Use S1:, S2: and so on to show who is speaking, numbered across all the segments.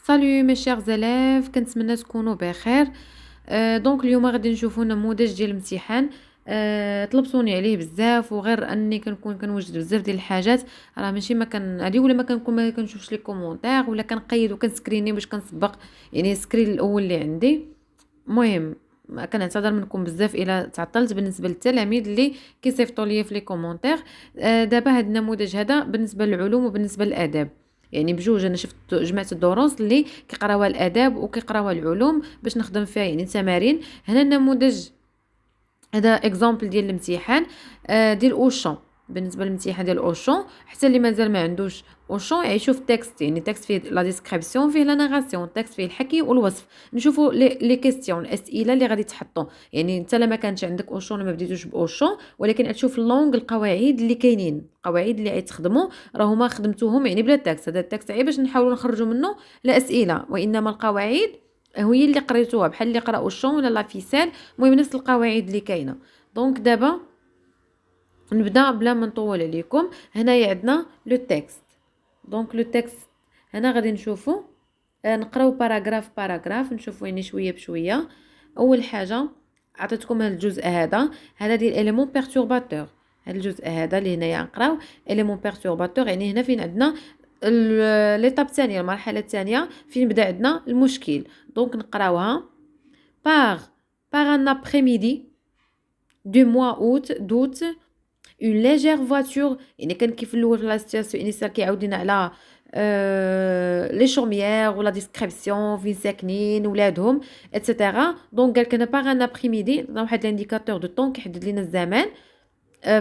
S1: Salut mes chers élèves كنتمنى تكونوا بخير. دونك اليوم غادي نشوفوا نموذج ديال الامتحان. طلبتوني عليه بزاف وغير اني كنكون كنوجد بزاف ديال الحاجات، راه ماشي ما كان هذه ولا ما كنكون ما كنشوفش لي كومونتير ولا كنقيد وكنسكريني باش كنسبق، يعني السكرين الاول اللي عندي. المهم ما كنعتذر منكم بزاف الا تعطلت بالنسبه للتلاميذ اللي كيصيفطوا لي في لي كومونتير. دابا هذا النموذج هذا بالنسبه للعلوم وبالنسبه للاداب، يعني بجوج انا شفت جمعت الدروس اللي كيقراوها الاداب وكيقراوها العلوم باش نخدم فيها يعني تمارين. هنا النموذج هذا اكزامبل ديال الامتحان ديال اوشون. بالنسبه للامتحان ديال اوشون، حتى اللي مازال ما عندوش اوشون يشوف التكست، يعني التكست فيه لا ديسكريبسيون، فيه لا ناراسيون، التكست فيه الحكي والوصف. نشوفوا لي كيستيون، الاسئله اللي غادي تحطوا. يعني انت لما كانش عندك اوشون ما بديتوش باوشون، ولكن تشوف اللونغ القواعد اللي كاينين، القواعد اللي غيتخدموا راه هما خدمتوهم يعني بلا التكست. هذا التكست عيب باش نحاولوا نخرجوا منه لا اسئله، وانما القواعد هي اللي قريتوها بحال اللي قرا اوشون ولا لا فيسال. المهم نفس القواعد اللي كاينه. دونك دابا نبدا بلا ما نطول عليكم. هنايا عندنا لو تكست. دونك لو تكست هنا غادي نشوفوا نقراو باراغراف باراغراف، نشوفوا يعني شويه بشويه. اول حاجه عطيتكم هذا الجزء هذا ديال اليمون بيرتورباتور. هذا الجزء هذا اللي هنايا نقراو اليمون بيرتورباتور، يعني هنا فين عندنا ليطاب الثانيه، المرحله الثانيه فين بدا عندنا المشكل. دونك نقراوها. par un après-midi du mois d'août, une légère voiture. يعني كان كيف الاول لا سيتياسيون انيسيال كيعاود لينا على لي شوميير ولا ديسكريبسيون فين ساكنين ولادهم اتسيتيرا. دونك قال كان باغ ان ابريميدي واحد لانديكاتور دو طون كيحدد لينا الزمان.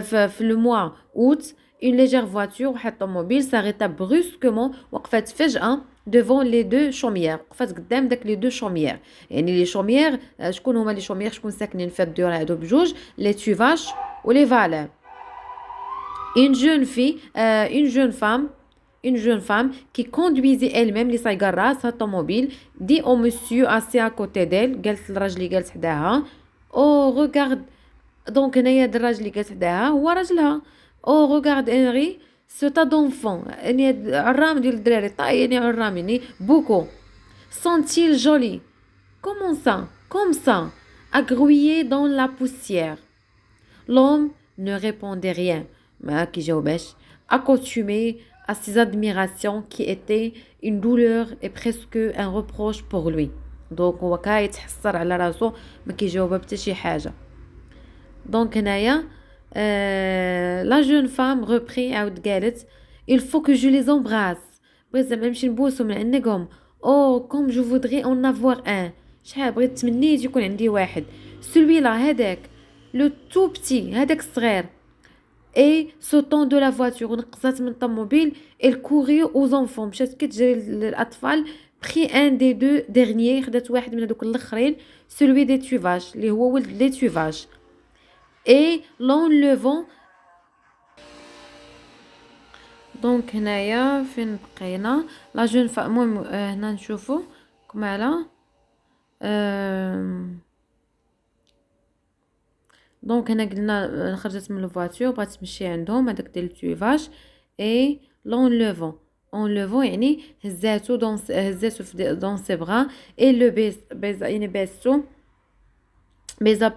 S1: في لو موا اوت une légère voiture واحد الطوموبيل s'arrêta brusquement، وقفت فجأة devant les deux chaumières، وقفت قدام داك لي دو شوميير. يعني لي شوميير شكون هما لي شوميير؟ شكون ساكنين في الدور هادو بجوج؟ لي توفاش ولي فالان. une jeune fille une jeune femme qui conduisait elle-même اللي سايقه راسها الطوموبيل dit au monsieur assis à côté d'elle، قالت للراجل اللي جالس حداها او regarde. دونك هنايا هاد الراجل اللي جالس حداها هو راجلها. او regarde Henri c'est un enfant، يعني عرام ديال الدراري، طاي يعني عرام يعني بوكو. sont-ils jolis comme ça à grouiller dans la poussière. L'homme ne répondait rien، ما كيجاوبش. accoutumé à ses admirations qui étaient une douleur et presque un reproche pour lui. دونك هو كيتحسر على راسو، ما كيجاوبها حتى شي حاجه. دونك هنايا لا جون فام ريبري عاود قالت il faut que je les embrasse، بغيت زعما نمشي نبوسهم نعنقهم. او comme je voudrais en avoir un، شحال بغيت تمنيت يكون عندي واحد. celui là هذاك لو تو بتي هذاك الصغير. اي sautant de la voiture، نقصات من الطوموبيل. elle courait aux enfants، مشات كتجري للاطفال. pris un des deux derniers، خدات واحد من هذوك الاخرين. celui des tuvaches اللي هو ولد لي tuvaches. et l'enlevant. دونك هنايا فين بقينا؟ لا جون المهم هنا نشوفوا كمالا. دونك هنا قلنا خرجت من الفواتور بغات تمشي عندهم هذاك ديال التويفاج. اي لونلوفون يعني هزاتو دون سي بغا. اي لو بيز يعني باسو بيزا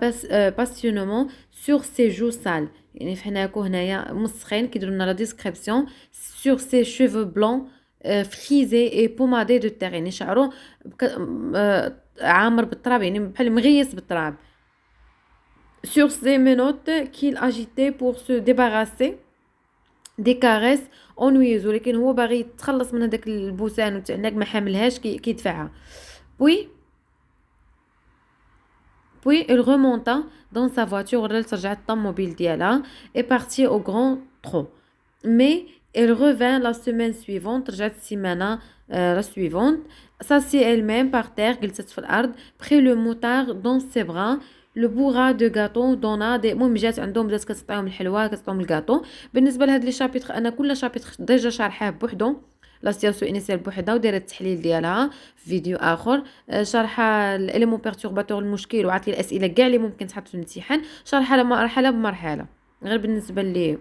S1: باسيونمون سور سي جو سال، يعني فحناكو هنايا مسخين كيديروا لنا لا ديسكريبسيون. سور سي شوفو بلون فريزي اي بومادي دو تيغ، يعني شعرو عامر بالتراب، يعني بحال مغيس بالتراب. sur ses menottes qu'il agitait pour se débarrasser des caresses ennuyeuses، ولكن هو باغي يتخلص من هذاك البوسان وتعناق ما حاملهاش كيدفعها. puis il remonta dans sa voiture، رجعت الطوموبيل ديالها et parti au grand trot. mais elle revint la semaine suivante، رجعت السيمانه la suivante. s'assit elle-même par terre، جلست في الارض. prit le moutarde dans ses bras. لو بوغا دو غاتو دونا دي. المهم جات عندهم بدات كتعطيهم الحلوى كتعطيهم الكاطو. بالنسبه لهاد لي شابيتر انا كل شابيتر ديجا شارحاه بوحدو، لا سياسيون انيسيال بوحدها ودايره التحليل ديالها في فيديو اخر. شارحه الاليمون بيرتورباتور المشكل وعطي الاسئله كاع اللي ممكن تحط في الامتحان، شارحه مرحله بمرحله. غير بالنسبه لي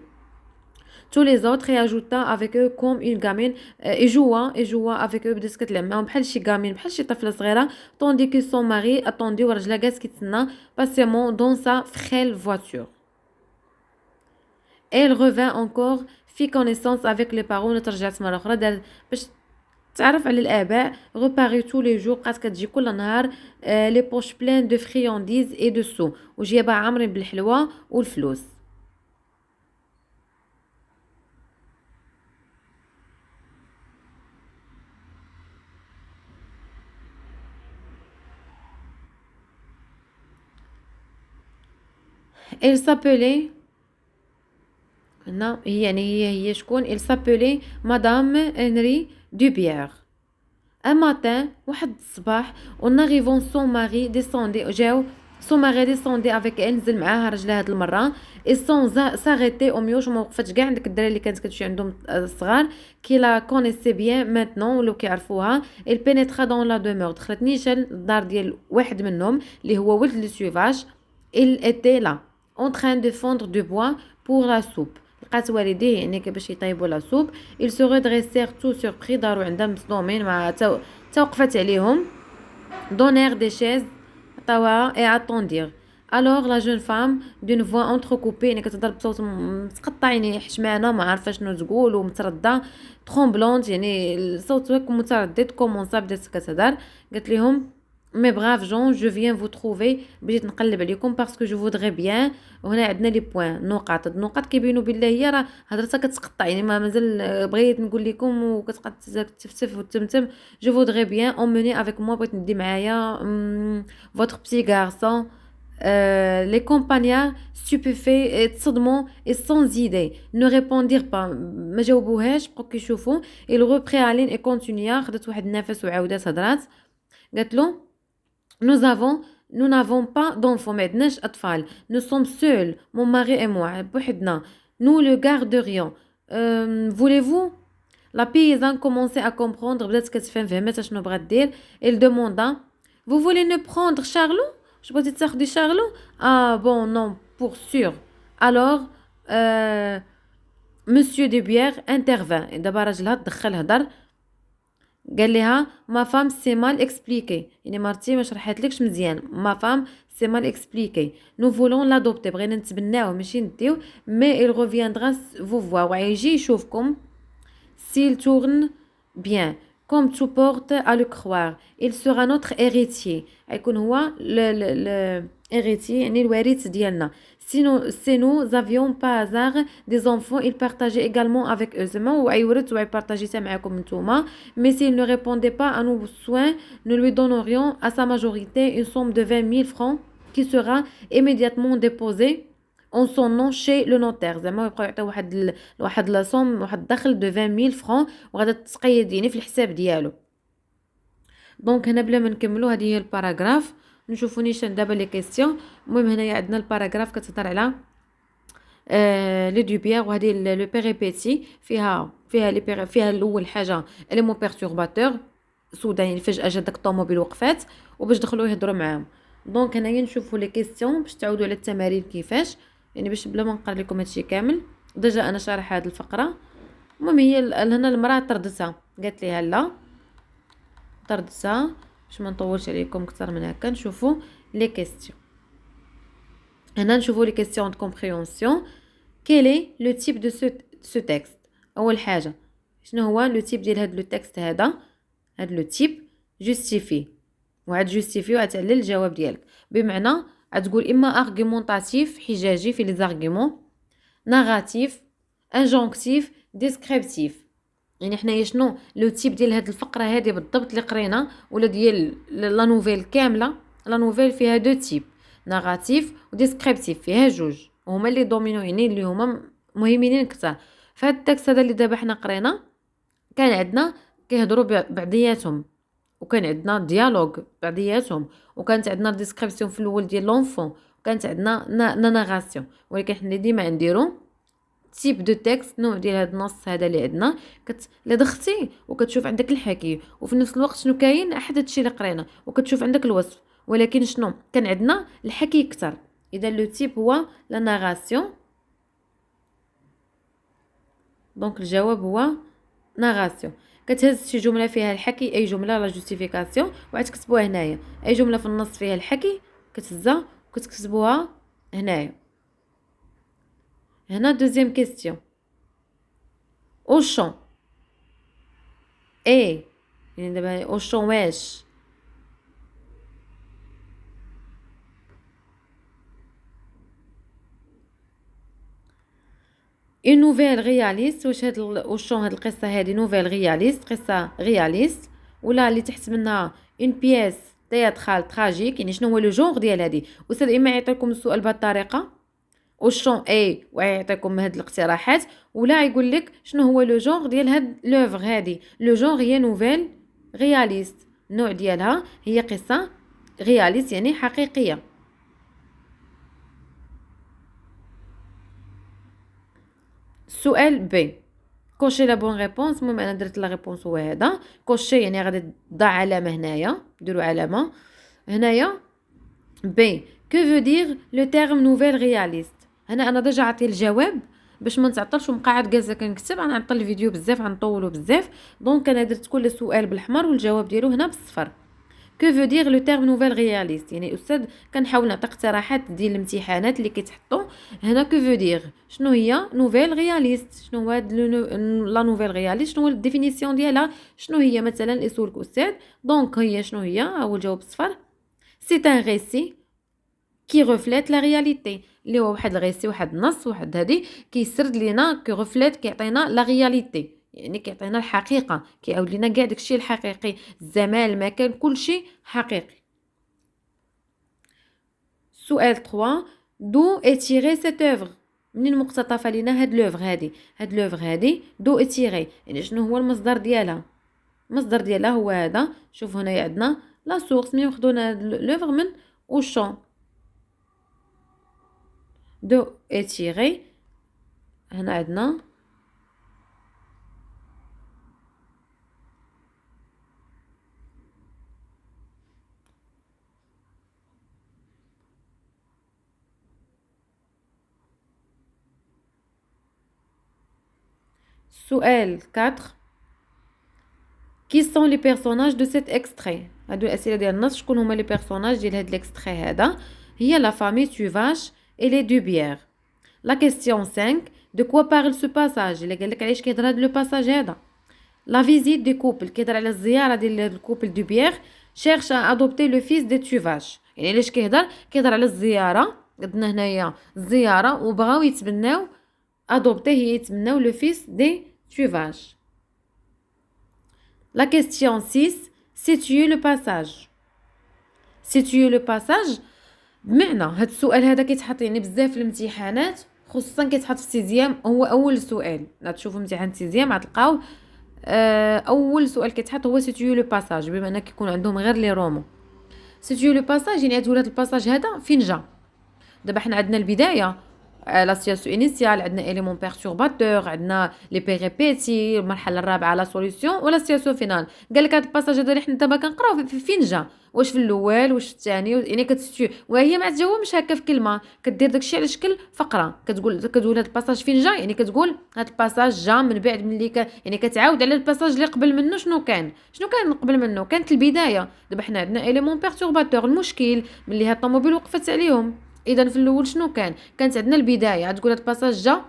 S1: tous les autres et ajouta avec eux comme une gamine et joua avec eux بدات كتلعب معاهم بحال شي gamine بحال شي طفلة صغيرة tandis que son mari attendait وراجلها جالس كيتسنى patiemment dans sa frêle voiture. Elle revint encore fit connaissance avec les parents رجعت مرة أخرى باش تعرف على الآباء reparut tous les jours بقات كتجي كل نهار les poches pleines de friandises et de sous وجيبها عامرين بالحلوى والفلوس. Elle s'appelait هنا هي شكون elle s'appelait Madame Henri Dubière. Un matin واحد الصباح en arrivant son mari descendait avec elle نزل معاها رجلها هاد المرة et sans s'arrêter au mieux وما وقفتش كاع عندك الدراري اللي كانت كتمشي عندهم الصغار كي لا connaissait bien maintenant ولاو كيعرفوها. elle pénétra dans la demeure دخلت نيشان الدار ديال واحد منهم اللي هو ولد لسيفاج. il était là en train de fondre du bois pour la soupe. لقات والديه يعني باش يطيبوا لا سوب. ils se redressèrent tout surpris داروا عندهم مصدومين مع توقفت عليهم. donnèrent des chaises عطاوها et attendirent. alors la jeune femme d'une voix entrecoupée يعني كتهضر بصوت متقطع يعني حشمانه ما عارفه شنو تقول ومتردة tremblante يعني الصوت هكا متردد كومونسا بدات كتهضر. قالت لهم mes braves gens je viens vous trouver بديت نقلب عليكم parce que je voudrais bien. وهنا عندنا لي بوين النقاط كيبينوا بالله هي راه هضرتها كتقطع يعني ما مازال بغيت نقول لكم وكتبقى تفتف وتمتم. je voudrais bien emmener avec moi بغيت ندي معايا votre petit garçon. les compagnons stupéfaits تصدموا et sans idée ne répondirent pas ما جاوبوهاش بقاو كيشوفوا. il reprit haleine et continua خدت واحد النفس وعاودت هضرات. قالت له nous n'avons pas d'enfants ما عندناش أطفال. nous sommes seuls mon mari et moi بوحدنا. nous le garderions. voulez-vous. la paysanne commençait à comprendre بدات كتفهم فهمت شنو بغات دير. elle demanda vous voulez ne prendre Charlot. je بغيتي تاخدي شارلو. ah bon non pour sûr. alors monsieur de Bière intervint دابا راجلها تدخل هضر قال لها ما فام سي مال اكسبليكي يعني مرتي ما شرحتلكش مزيان. ما فام سي مال اكسبليكي نو فولون لادوبتي بغينا نتبناوه ماشي نديوه مي il reviendra vous voir ويجي يشوفكم s'il tourne bien comme tout porte à le croire il sera notre héritier يكون هو héritier يعني الوارث ديالنا. si nous avions pas hasard des enfants il partageait également avec eux زعما ويورث ويبارطاجي معاكم نتوما. mais s'il ne répondait pas à nos soins nous lui donnerions à sa majorité une somme de 20 000 francs qui sera immédiatement déposée en son nom chez le notaire. زعما يبقاو يعطيو واحد لا صوم واحد الدخل de 20 000 francs وغادا تقيد يعني في الحساب ديالو. دونك هنا بلا ما نكملوا هذه هي الباراغراف نشوفوا نيشان دابا لي كيسيون. المهم هنايا عندنا الباراغراف كتهضر على لي دوبيير وهذه لو بيريبيتي فيها فيها الاول حاجه اليمون بيرتورباتور سودا يعني فجاه جا داك الطوموبيل وقفات وباش دخلوا يهضروا معاهم. دونك هنايا نشوفوا لي كيسيون باش تعودوا على التمارين كيفاش يعني باش بلا ما نقرا لكم هادشي كامل ديجا انا شارح هذه الفقره. المهم هي هنا المراه طردتها قالت ليها لا طردتها باش ما نطولش عليكم اكثر من هكا. نشوفوا لي كيسيون هنا نشوفوا لي كيسيون دو كومبريهنسيون. quel est le type de ce texte. اول حاجه شنو هو لو تيب ديال هذا لو تكست هذا لو تيب جوستيفي وعاد جوستيفي وغتعلل الجواب ديالك بمعنى غتقول اما ارغيمونطاتيف حجاجي في لي زارغيمون ناراتيف انجونكتيف ديسكريبتيف. يعني حنايا شنو لو تيب ديال هاد الفقره هذه بالضبط اللي قرينا ولا ديال لا نوفيل كامله. لا نوفيل فيها دو تيب ناراتيف وديسكريبتيف فيها جوج وهما اللي دومينو يعني اللي هما مهمين اكثر. فهاد التكست هذا اللي دابا حنا قرينا كان عندنا كيهضروا بعضياتهم وكان عندنا ديالوج بعضياتهم وكانت عندنا ديسكريبسيون في الاول ديال لونفون وكانت عندنا ناراسيون. ولكن حنا ديما نديرو تيب دو تكست نوع ديال هذا النص هذا اللي عندنا اللي دختي وكتشوف عندك الحكي وفي نفس الوقت شنو كاين احد هادشي اللي قرينا وكتشوف عندك الوصف. ولكن شنو كان عندنا الحكي اكثر. اذا لو تيب هو لا ناراسيون دونك الجواب هو ناراسيون. كتهز شي جمله فيها الحكي، اي جمله لا جوستيفيكاسيون، وغتكتبوها هنايا. اي جمله في النص فيها الحكي كتهزها وكتكتبوها هنايا. هنا دوزيام كيستيون. اوشون اي، يعني دابا اوشون واش. اون نوفيل رياليست، واش هاد اوشون هاد القصه هادي نوفيل رياليست، قصه رياليست، ولا اللي تحت منها اون بياس تياترال تراجيك. يعني شنو هو لو جونغ ديال هادي؟ استاذ اما يعطيكم السؤال بهاد الطريقه اوشون اي ويعطيكم هاد الاقتراحات، ولا يقول لك شنو هو لو جونغ ديال هاد لوفر هادي. لو جونغ هي نوفيل رياليست، النوع ديالها هي قصه رياليست يعني حقيقيه. السؤال بي، كوشي لا بون ريبونس. المهم انا درت لا ريبونس هو هذا. كوشي يعني غادي تضع علامه هنايا، ديروا علامه هنايا. بي، كو فو دير لو تيرم نوفيل رياليست. هنا انا ديجا عطي الجواب باش ما نتعطلش ونبقى عاد جالسه كنكتب. انا نعطل الفيديو بزاف، غنطولو بزاف، دونك انا درت كل سؤال بالاحمر والجواب ديالو هنا بالصفر. كو فو دير لو تيرم نوفيل رياليست، يعني استاذ كنحاول نعطي اقتراحات ديال الامتحانات اللي كيتحطوا هنا. كو فو دير شنو هي نوفيل رياليست، شنو هو هاد لا نوفيل رياليست، شنو هو الديفينيسيون ديالها، شنو هي مثلا يسولك استاذ. دونك هي شنو هي، اول جواب صفر. سي ان ريسي كي ريفليت لا رياليتي، اللي هو واحد الغيسي، واحد النص، واحد هادي كيسرد لينا، كي ريفليت كيعطينا لا رياليتي، يعني كيعطينا الحقيقه، كيعاود لينا كاع داكشي الحقيقي، الزمان المكان كلشي حقيقي. سؤال 3، دو اتيري سيت اوفر، منين مقتطفه لينا هاد لوفر هادي. هاد لوفر هادي دو اتيري يعني شنو هو المصدر ديالها. المصدر ديالها هو هذا. شوف هنايا عندنا لا سورس، منين خدونا هاد لوفر من اوشون. دو اتيري هنا عندنا سؤال 4، كي سون لي بيرسوناج دو سيت اكستري. هادو الاسئله ديال النص، شكون هما لي بيرسوناج ديال هاد الاكستري هذا؟ هي لا فامي توفاش اي لي دوبيير. لا كيستيون 5، دو كوا بارل سو باساج، الا قال لك علاش كيهضر هاد لو باساج هذا. لا فيزيت دي كوبل، كيهضر على الزياره ديال الكوبل دوبيير شيرش ادوبتي لو فيس دي توفاش. يعني علاش كيهضر على الزياره. عندنا هنايا الزياره وبغاو يتبناو ادوبتي، هي يتبناو لو فيس دي توفاش. La question 6، situer le passage. situer le passage بمعنى هاد السؤال هذا كيتحط يعني بزاف في الامتحانات، خصوصا كيتحط في السيزيام. هو اول سؤال غتشوفوا امتحان السيزيام غتلقاو اول سؤال كيتحط هو situer le passage، بما ان كيكون عندهم غير لي رومون. situer le passage يعني تقول هاد الباساج هذا فين جا. دابا حنا عندنا البدايه، لا سياسيون انيسيال، عندنا اليمون بيرتورباتور، عندنا لي بيريبيتي، المرحله الرابعه لا سوليوشن، ولا سياسيون فينال. قال لك هذا الباساج هذا اللي حنا دابا كنقراو فين جا، واش في الاول واش في الثاني، يعني كتستوي. وهي ما تجاوبش هكا في كلمه، كدير داكشي على شكل فقره. كتقول هذا الباساج فين جا، يعني كتقول هذا الباساج جا من بعد ملي يعني كتعاود على الباساج اللي قبل منه. شنو كان قبل منه؟ كانت البدايه. دابا حنا عندنا اليمون بيرتورباتور، المشكل ملي هاد الطوموبيل وقفت عليهم. اذا في الاول شنو كانت عندنا البدايه. تقول هاد الباساج جا،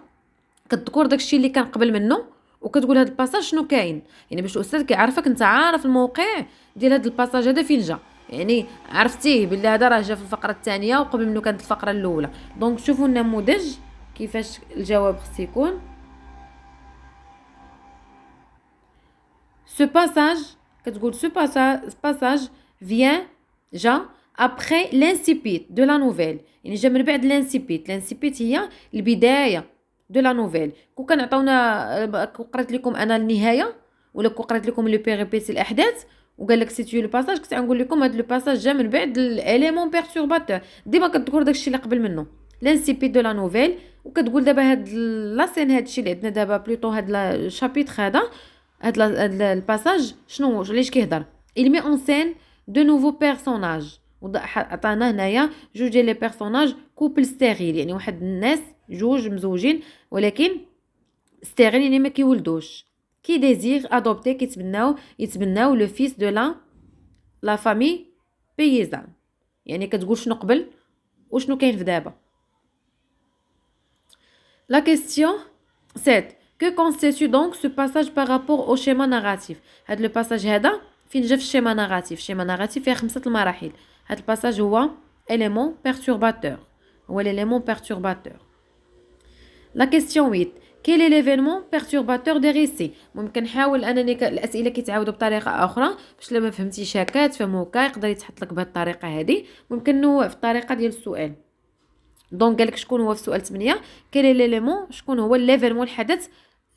S1: كتذكر داكشي اللي كان قبل منه، وكتقول هاد الباساج شنو كاين، يعني باش الاستاذ كيعرفك انت عارف الموقع ديال هاد الباساج هذا فين جا، يعني عرفتيه بلي هذا راه جا في الفقره الثانيه وقبل منه كانت الفقره الاولى. دونك شوفوا النموذج كيفاش الجواب خص يكون. سو باساج كتقول سو باساج فيان جا après l'incipit de la nouvelle، يعني جا من بعد l'incipit هي البدايه دو لا نوفيل. كون كان عطاونا قرات لكم انا النهايه، ولا كون قرات لكم لي بيريبيتي الاحداث وقال لك سيتيو لو باساج، كنت غنقول لكم هذا لو باساج جا من بعد الاليمون بيرتورباتور. ديما كتذكر داكشي اللي قبل منه، l'incipit دو لا نوفيل. وكتقول دابا هاد لا سين، هادشي اللي عندنا دابا بلوطو هاد الشابيتر هاد الباساج شنو علاش كيهضر. il met en scène de nouveaux personnages. عطانا هنايا جوج ديال لي بيرسوناج كوبل ستيريل، يعني واحد الناس جوج مزوجين ولكن ستيريل يعني ما كيولدوش. كي ديزير ادوبتي يتبناو لو فيس دو لا فامي بيزان. يعني كتقول شنو قبل وشنو كاين في دابا. La question 7. Que constitue donc ce passage par rapport au schéma narratif? هاد لو باساج هذا فين جا في الشيما ناراتيف. الشيما ناراتيف فيها 5 المراحل. هاد الباساج هو élément perturbateur. هو l'élément perturbateur. La question 8. Quel est l'événement perturbateur des récits? ممكن نحاول انني الاسئله كيتعاودوا بطريقه اخرى باش لما فهمتيش هكا تفهموا هكا يقدر يتحط لك بهذه الطريقه هذه. ممكن نوع في الطريقه ديال السؤال. دونك قالك شكون هو في سؤال 8 كاين ليليمون شكون هو ليفيرمون الحدث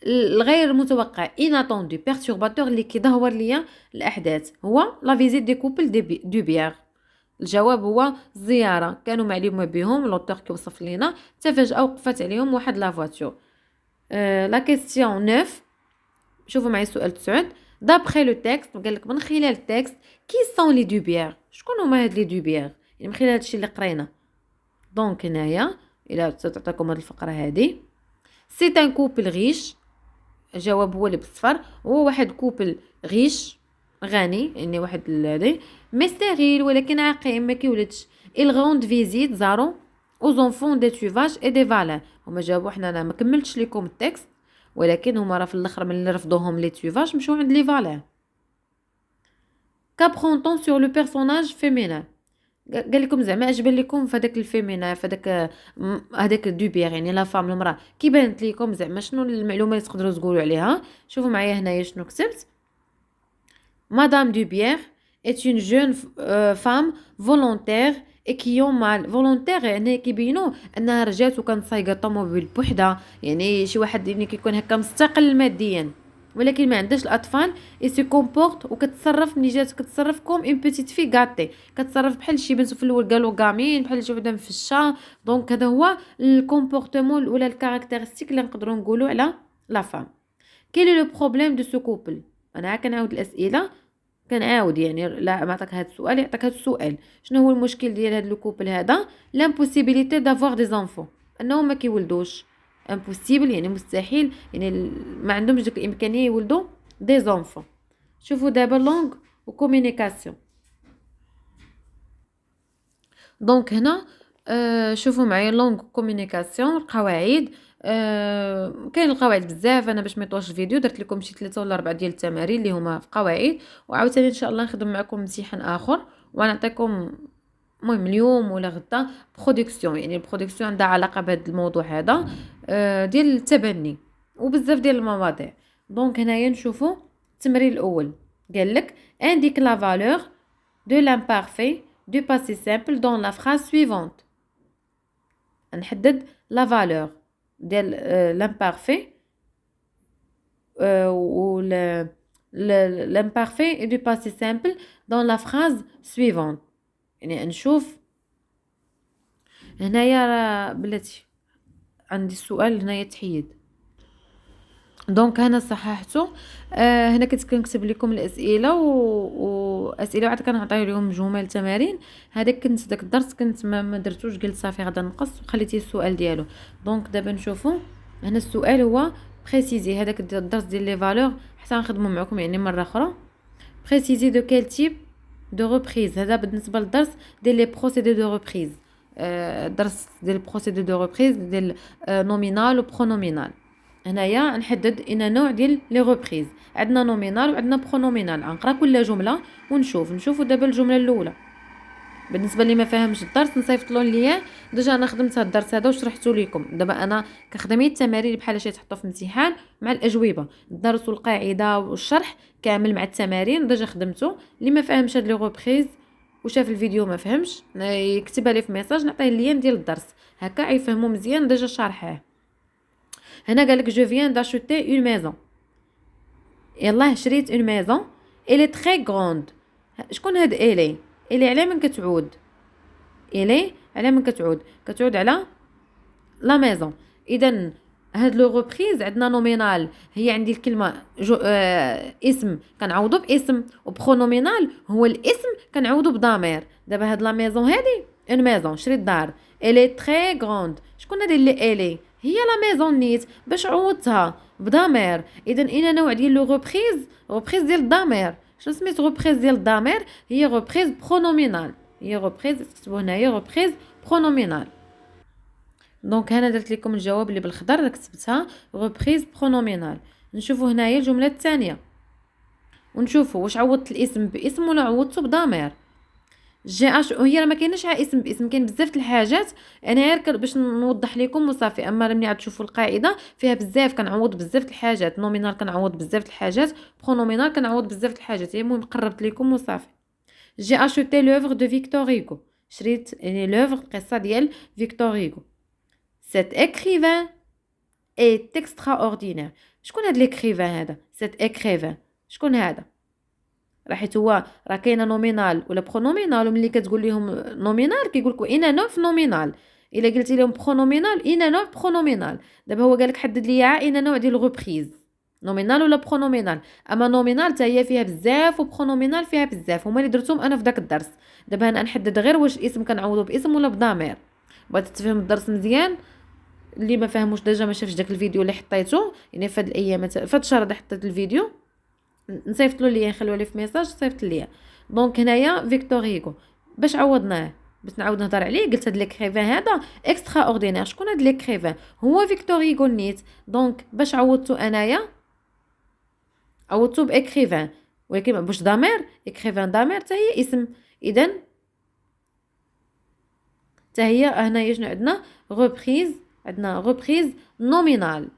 S1: الغير متوقع inattendu perturbateur اللي كيدهور ليا الاحداث هو لا فيزيت دي كوبل دو بيير. الجواب هو الزياره كانوا معلومه بهم لوتور كيوصف لينا حتى فجاه وقفت عليهم واحد لا فواتور. لا كيسيون 9 شوفوا معايا السؤال 9 دابخي لو تيكست قالك من خلال التكست كي سون لي دو بيير شكون هما هاد لي دو بيير يعني من خلال هادشي اللي قرينا. دونك هنايا الى تعطيكم هاد الفقره هذه سي ان كوبل غيش. الجواب هو اللي بالصفر هو واحد كوبل غيش غني يعني واحد هذا مي ستيريل ولكن عقيم ما كيولدش. الغوند فيزيت زارو aux enfants des tuvages et des valins. هما جاوبوا حنا انا ما كملتش لكم التكست ولكن هما راه في الاخر من اللي رفضوهم لي تيفاج مشاو عند لي فالين. كابرونطون سور لو بيرسوناج فيمينين قال لكم زعما اش بان لكم في هذاك الفيمينا في هذاك دو بيير يعني لا فام المراه كي بانت لكم زعما شنو المعلومه اللي تقدروا تقولوا عليها. شوفوا معايا هنايا شنو كتبت. مدام دو بيير est une jeune femme volontaire et qui ont mal volontaire يعني كيبينوا انها رجات وكانت سايقه الطوموبيل بوحدها يعني شي واحد اللي كيكون هكا مستقل ماديا ولكن ما عندهاش الاطفال اي سي كومبورت وكتصرف ملي جات كتصرف كوم اون بيتيت في غاتي كتصرف بحال شي بنت في الاول قالوا غامين بحال شي وحده مفشه. دونك هذا هو الكومبورتمون ولا الكاركتيرستيك اللي نقدروا نقولوا على لا فام. كاين لو بروبليم دو سو كوبل. انا كنعاود الاسئله كنعاود يعني لا ما عطاك هذا السؤال يعطيك هذا السؤال. شنو هو المشكل ديال هذا الكوبل هذا؟ لامبوسيبيليتي دافوار دي زانفون انهم ما كيولدوش. امبوسيبل يعني مستحيل يعني ما عندهمش ديك الامكانيه يولدوا دي زانفون. شوفوا دابا لونغ وكومونيكاسيون. دونك هنا شوفوا معايا لونغ كومونيكاسيون القواعد. كاين القواعد بزاف انا باش ما يطولش الفيديو درت لكم شي 3 ولا 4 ديال التمارين اللي هما في قواعد وعاوتاني ان شاء الله نخدم معكم امتحان اخر ونعطيكم المهم اليوم ولا غدا برودكسيون يعني البرودكسيون عندها علاقه بهذا الموضوع هذا ديال التبني وبزاف ديال المواضيع. دونك هنايا نشوفوا التمرين الاول قال لك indique la valeur de l'imparfait du passé simple dans la phrase suivante. نحدد la valeur ديال l'imparfait ou l'imparfait du passé simple dans la phrase suivante. يعني نشوف هنايا راه بلاتي عندي السؤال هنايا تحيد. دونك انا صححته. هنا كنت كنكتب لكم الاسئله واسئله عاد كنعطيو لهم جمل تمارين. هذاك كنت داك الدرس كنت ما درتوش قلت صافي غدا نقص وخليتي السؤال ديالو. دونك دابا نشوفوا هنا السؤال هو بريسيزي هذاك الدرس ديال لي فالور حتى نخدموا معكم يعني مره اخرى. بريسيزي دو كيل تيب دو ريبريز. هذا بالنسبه للدرس ديال لي بروسيدي دو ريبريز. الدرس ديال البروسيدي دو ريبريز ديال نومينال و برونومينال. هنايا نحدد ان نوع ديال لي ريبريز عندنا نومينال وعندنا برونومينال. نقرا كل جمله ونشوفوا دابا الجمله الاولى. بالنسبه لي ما فاهمش الدرس نصيفطوا ليا ديجا انا خدمت هذا الدرس هذا وشرحته لكم. دابا انا كخدمي التمارين بحال شي تحطوا في امتحان مع الاجوبه الدرس والقاعده والشرح كامل مع التمارين ديجا خدمته. اللي ما فاهمش هاد لي ريبريز وشاف الفيديو ما فهمش يكتبها لي في ميساج نعطيه اللين ديال الدرس هكا يفهموا مزيان ديجا شارحاه. هنا قالك جو فيان داشوتي اون ميزون. يلاه شريت اون ميزون الي تري غروند. شكون هاد الي على من كتعود؟ الي على من كتعود على لا ميزون. اذا هاد لو ريبريز عندنا نومينال هي عندي الكلمه اسم كنعوضو باسم وبرونومينال هو الاسم كنعوضو بضمير. دابا هاد لا ميزون هادي اون ميزون شريت دار الي تري غروند. شكون هادي اللي الي هي لا ميزون نيت باش عوضتها بضمير. اذا اين نوع ديال لو ريبريز ديال الضمير. شنو سميت ريبريز ديال الضمير؟ هي ريبريز برونومينال. هي ريبريز تكتبوا هنايا ريبريز برونومينال. دونك هنا درت لكم الجواب اللي بالخضر كتبتها ريبريز برونومينال. نشوفوا هنايا الجمله الثانيه ونشوفوا واش عوضت الاسم باسم ولا عوضته بضمير. جي اش هي راه ما كايناش اسم باسم، كاين بزاف د الحاجات. انا غير باش نوضح لكم وصافي. اما ملي عاد تشوفوا القاعده فيها بزاف كنعوض بزاف د الحاجات. نومينال كنعوض بزاف د الحاجات، برونومينال كنعوض بزاف د الحاجات. المهم قربت لكم وصافي. جي اشوتي لوفر دو فيكتور هيغو. شريت يعني لوفر القصه ديال فيكتور هيغو. سيت اكريفان اي اكستراوردينير. شكون هاد ليكريفان هذا؟ سيت اكريفان شكون هذا؟ حيت هو راه كاينه نومينال ولا برونومينال، وملي كتقول لهم نومينال كيقول لك اين نوع في نومينال. الا قلتي لهم برونومينال اين نوع برونومينال. دابا هو قال لك حدد لي اين نوع ديال ريبريز، نومينال ولا برونومينال. اما نومينال حتى هي فيها بزاف وبرونومينال فيها بزاف، هما اللي درتهم انا في داك الدرس. دابا انا نحدد غير واش الاسم كنعوضو باسم ولا بضمير. بغيت تفهم الدرس مزيان. اللي ما فهموش ديجا ما شافش داك الفيديو اللي حطيته يعني في هاد الايام في هاد الشهر اللي حطيت الفيديو، نصيفط له ليا نخليوه لي في ميساج صيفط ليا. دونك هنايا فيكتور هيغو باش عوضناه باش نعاود نهضر عليه قلت هاد ليكريفان هذا اكسترا اوردينير. شكون هاد ليكريفان؟ هو فيكتور هيغو نيت. دونك باش عوضتو انايا عوضتو باكريفان، ولكن باش ضمير اكريفان ضمير حتى هي اسم. اذا حتى هي هنايا شنو عندنا؟ ريبريز. عندنا ريبريز نومينال.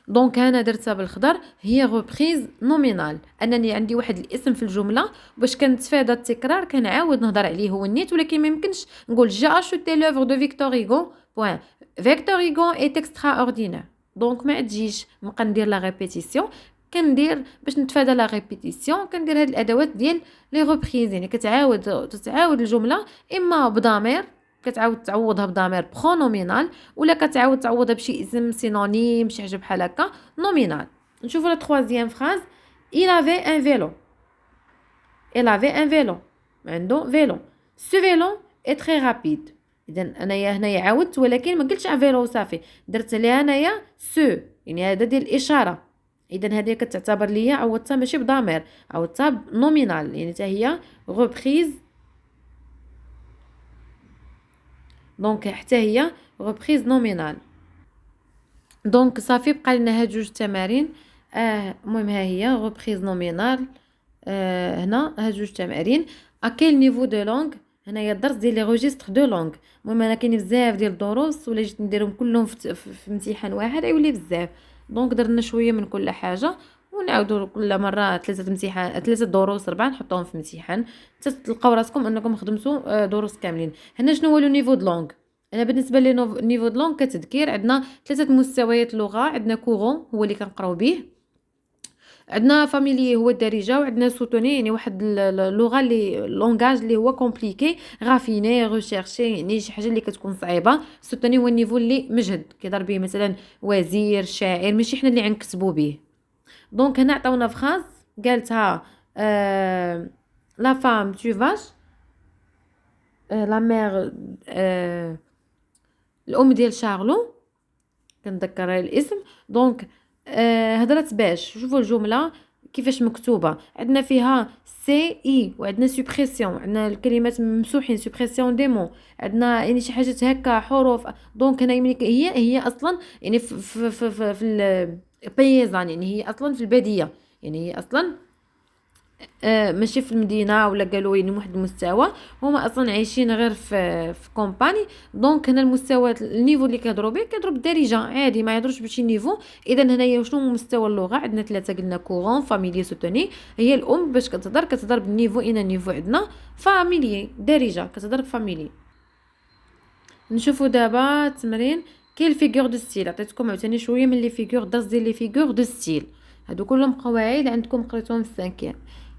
S1: دونك انا درتها بالخضر هي ريبريز نومينال. انني عندي واحد الاسم في الجمله باش كنتفادى التكرار كنعاود نهضر عليه هو النيت، ولكن ما يمكنش نقول جي اشوتي لوفر دو فيكتور هيغو بوين فيكتور هيغو اي اكسترا اوردينير. دونك ما تجيش نبقى ندير لا ريبيتيسيون. كندير باش نتفادى لا ريبيتيسيون كندير هاد الادوات ديال لي ريبريز، يعني تتعاود الجمله اما بضمير كتعاود تعوضها بضمير برونومينال، ولا كتعاود تعوضها بشي اسم سينونيم شي حاجه بحال هكا نومينال. نشوفوا لا تروازيام فراز. il avait un vélo. il avait un vélo. عنده فيلو. ce vélo est très rapide. اذا انايا هنايا عاودت ولكن ما قلتش فيلو صافي، درت ليها انايا سو يعني هذا ديال الاشاره. اذا هذه كتعتبر ليا عوضتها ماشي بضمير، عوضتها بنومينال يعني حتى هي ريبريز. دونك حتى هي ريبريز نومينال. دونك صافي بقى لنا هاد جوج تمارين. المهم ها هي ريبريز نومينال. هنا هاد جوج تمارين. ا كيل نيفو دو لونغ. هنايا الدرس ديال لي ريجستر دو لونغ. المهم انا كاين بزاف ديال الدروس ولا جيت نديرهم كلهم في امتحان واحد يولي بزاف. دونك درنا شويه من كل حاجه ونعاودوا كل مره ثلاثه دروس 4 نحطوهم في امتحان حتى تلقاو راسكم انكم خدمتوا دروس كاملين. هنا شنو هو لو نيفو د لونغ؟ انا بالنسبه لي نيفو د لونغ كتذكير عندنا 3 مستويات لغه. عندنا كورون هو اللي كنقراو به، عندنا فاميلي هو الدارجه، وعندنا سوتوني يعني واحد اللغه اللي لونغاج اللي هو كومبليكي غافيني ريشيرشي يعني شي حاجه اللي كتكون صعيبه. سوتوني هو النيفو اللي مجهد كيضرب به مثلا وزير شاعر ماشي حنا اللي غنكتبوا به. دونك هنا عطاونا فراز قالتها لا فام tu vaches لا مير الام ديال شارلو كنذكر الاسم. دونك هضرت باش شوفوا الجمله كيفاش مكتوبه. عندنا فيها سي اي وعندنا سوبريسيون، عندنا الكلمات ممسوحين سوبريسيون دي مون، عندنا يعني شي حاجات هكا حروف. دونك هنا هي اصلا يعني في البيزان يعني هي اصلا في الباديه يعني هي اصلا ماشي في المدينه ولا قالوا يعني واحد المستوى. هما اصلا عايشين غير في كومباني. دونك هنا المستوى النيفو اللي كيهضروا به كيهضروا بالدارجه عادي ما يهضروش بشي نيفو. اذا هنايا شنو مستوى اللغه؟ عندنا 3 قلنا كورون فاميلي سوتوني. هي الام باش كتهضر بالنيفو. النيفو عندنا فاميلي دارجه كتهضر بفاميلي. نشوفوا دابا التمرين كاين فيغور دو ستيل. عطيتكم عاوتاني شويه من لي فيغور درس ديال لي فيغور دو ستيل. هادو كلهم قواعد عندكم قريتوهم في السانكيام.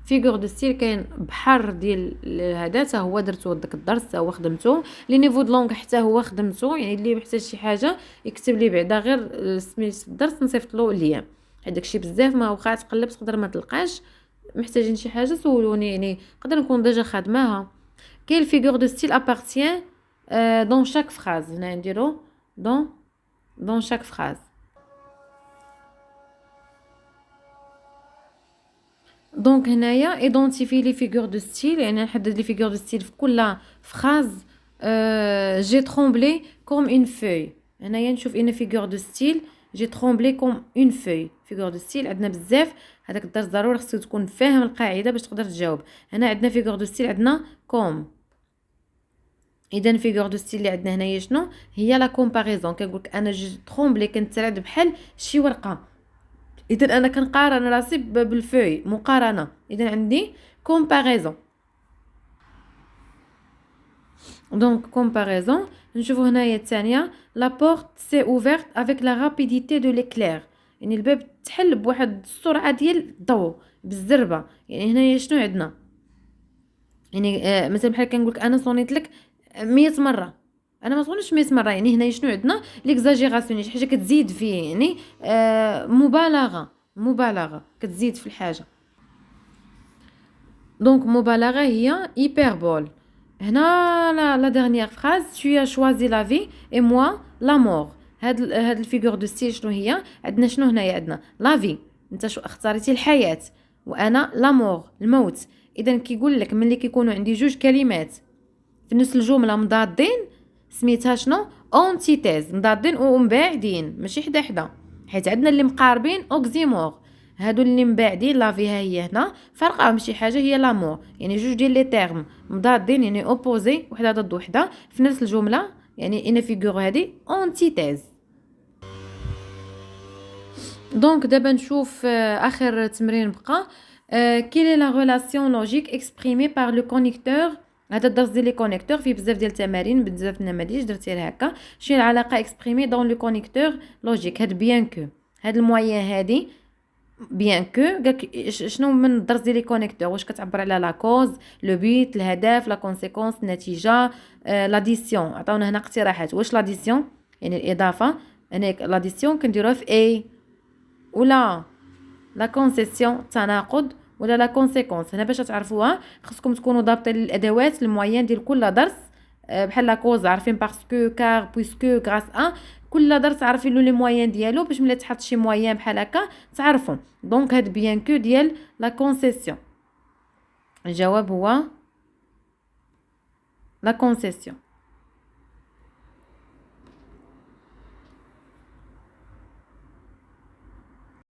S1: فيغور دو ستيل كاين بحر ديال هذا حتى هو درتو داك الدرس حتى هو خدمته. لي نيفو د لونغ حتى هو خدمته يعني اللي محتاج شي حاجه يكتب لي بعدا غير سميت الدرس نصيفط له ليا. داكشي بزاف ما واخا تقلب تقدر ما تلقاش. محتاجين شي حاجه سولوني يعني نقدر نكون ديجا خادماها. كاين فيغور دو ستيل ابارتيان dans chaque phrase. هنا نديرو dans chaque phrase. دونك هنايا ايدونتيفي لي فيغور دو ستيل، يعني نحدد لي فيغور دو ستيل في كل فراز. جي ترومبلي كوم اون فوي، هنايا نشوف ان فيغور دو ستيل جي ترومبلي كوم اون فوي. فيغور دو ستيل عندنا بزاف، هذاك الدرس ضروري خصك تكون فاهم القاعده باش تقدر تجاوب. هنا عندنا فيغور دو ستيل عندنا كوم. اذا فيغور دو ستيل اللي عندنا هنايا شنو هي؟ لا كومباريزون. كنقولك انا جي ترومبلي كنترعد بحال شي ورقه، اذا انا كنقارن راسي بالفوي، مقارنه. اذا عندي كومباريزون. دونك كومباريزون نشوفوا هنايا الثانيه، لا بورت سي اوفرت افيك لا رابيديتي دو ليكلير، يعني الباب تحل بواحد السرعه ديال الضوء بالزربه. يعني هنايا شنو عندنا؟ يعني مثلا بحال كنقولك انا صونيت لك 100 مره، انا ما صونيتش 100 مره. يعني هنايا شنو عندنا؟ ليكزاجيراسيون، شي حاجه كتزيد فيه، يعني مبالغه، مبالغه كتزيد في الحاجه. دونك مبالغه هي hyperbole. هنا لا ديرنيير فراز، tu as choisi la vie et moi la mort. هاد الفيغور دو ستيل شنو هي؟ عندنا شنو هنايا؟ عندنا لا في، انت شو اختاريتي الحياه، وانا لا مور الموت. اذا كيقول لك ملي كيكونوا عندي جوج كلمات في نفس الجمله مضادين، سميتها شنو؟ اونتيتيز، مضادين ومباعدين، ماشي حدا حدا، حيت عندنا اللي مقاربين اوكزيمور. هادو اللي مباعدين لا فيها هي هنا فرقهم شي حاجه، هي لامور. يعني جوج ديال لي تيرم مضادين، يعني اوبوزي، وحده ضد وحده في نفس الجمله، يعني ان فيغور هادي اونتيتيز. دونك دابا نشوف اخر تمرين بقى. كيل اي لا ريلاسيون لوجيك اكسبريمي بار لو كونيكتور. هذا الدرس ديال لي كونيكتور فيه بزاف ديال التمارين، بزاف النماذج درتيها هكا. شنو العلاقه اكسبريمي دون لو كونيكتور لوجيك؟ هاد بيان كو، هاد الموين هادي بيان كو قالك شنو من الدرس ديال لي كونيكتور؟ واش كتعبر على لا كوز، لو بيت، الهدف، لا كونسيكونس، النتيجه، لاديسيون. عطاونا هنا اقتراحات. واش لاديسيون يعني الاضافه؟ هنا لاديسيون كنديروها في اي، ولا لا كونسيسيون تناقض، ولا لا كونسيكونس. هنا باش تعرفوها خصكم تكونوا ضابطين الادوات المعين ديال كل درس. بحال لا كوز عارفين باسكو، كار، بويسكو، غراس ان. كل درس عارفين له لي موين ديالو باش ملي تحط شي موين بحال هكا تعرفوا. دونك هاد بيان كو ديال لا كونسيسيون، الجواب هو لا كونسيسيون.